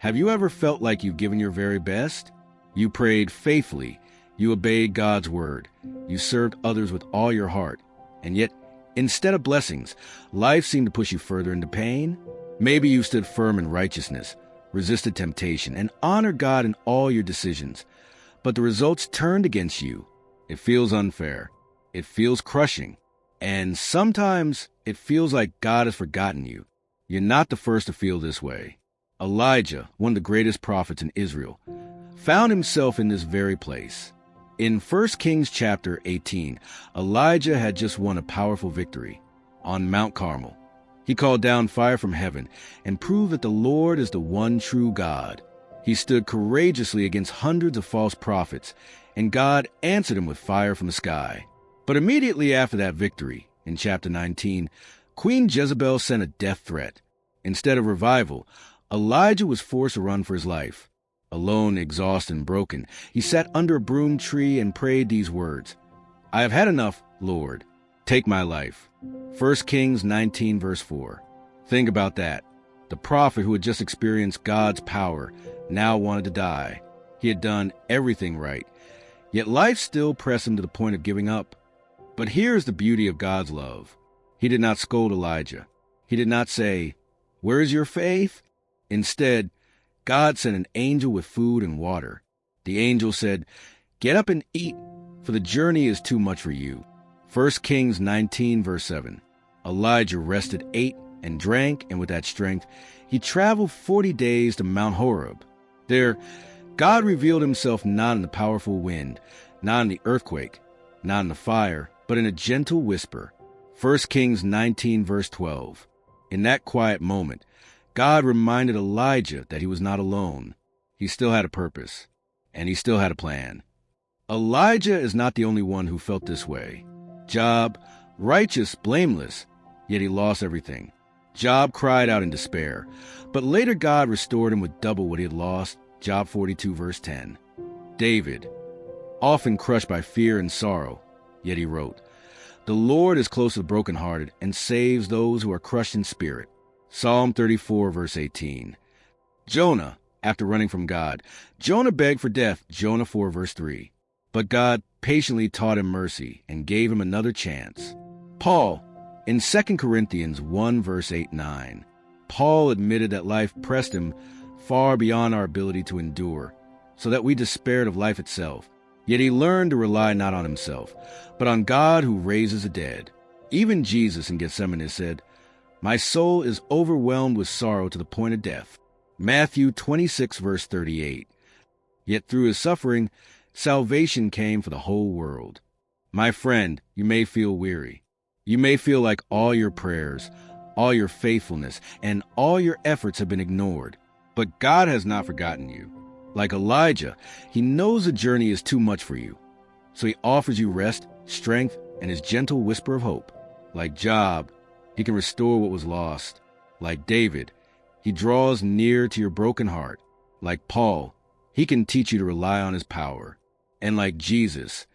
Have you ever felt like you've given your very best? You prayed faithfully, you obeyed God's word, you served others with all your heart, and yet, instead of blessings, life seemed to push you further into pain? Maybe you stood firm in righteousness, resisted temptation, and honored God in all your decisions, but the results turned against you. It feels unfair. It feels crushing. And sometimes it feels like God has forgotten you. You're not the first to feel this way. Elijah, one of the greatest prophets in Israel, found himself in this very place. In 1 Kings chapter 18, Elijah had just won a powerful victory on Mount Carmel. He called down fire from heaven and proved that the Lord is the one true God. He stood courageously against hundreds of false prophets, and God answered him with fire from the sky. But immediately after that victory, in chapter 19, Queen Jezebel sent a death threat. Instead of revival, Elijah was forced to run for his life. Alone, exhausted, and broken, he sat under a broom tree and prayed these words, "I have had enough, Lord. Take my life." 1 Kings 19, verse 4. Think about that. The prophet who had just experienced God's power now wanted to die. He had done everything right, yet life still pressed him to the point of giving up. But here's the beauty of God's love. He did not scold Elijah. He did not say, "Where is your faith?" Instead, God sent an angel with food and water. The angel said, "Get up and eat, for the journey is too much for you." 1 Kings 19, verse 7. Elijah rested, ate, and drank, and with that strength, he traveled 40 days to Mount Horeb. There, God revealed himself not in the powerful wind, not in the earthquake, not in the fire, but in a gentle whisper. 1 Kings 19, verse 12. In that quiet moment, God reminded Elijah that he was not alone. He still had a purpose, and he still had a plan. Elijah is not the only one who felt this way. Job, righteous, blameless, yet he lost everything. Job cried out in despair, but later God restored him with double what he had lost. Job 42, verse 10. David, often crushed by fear and sorrow, yet he wrote, "The Lord is close to the brokenhearted and saves those who are crushed in spirit." Psalm 34, verse 18. Jonah, after running from God, Jonah begged for death. Jonah 4, verse 3. But God patiently taught him mercy and gave him another chance. Paul, in 2 Corinthians 1, verse 8-9, Paul admitted that life pressed him far beyond our ability to endure, so that we despaired of life itself. Yet he learned to rely not on himself, but on God who raises the dead. Even Jesus in Gethsemane said, "My soul is overwhelmed with sorrow to the point of death." Matthew 26, verse 38. Yet through his suffering, salvation came for the whole world. My friend, you may feel weary. You may feel like all your prayers, all your faithfulness, and all your efforts have been ignored. But God has not forgotten you. Like Elijah, he knows the journey is too much for you. So he offers you rest, strength, and his gentle whisper of hope. Like Job, he can restore what was lost. Like David, he draws near to your broken heart. Like Paul, he can teach you to rely on his power. And like Jesus,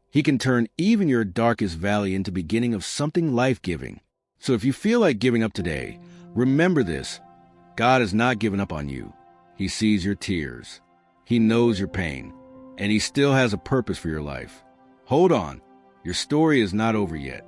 he can turn even your darkest valley into the beginning of something life-giving. So if you feel like giving up today, remember this. God has not given up on you. He sees your tears. He knows your pain. And he still has a purpose for your life. Hold on. Your story is not over yet.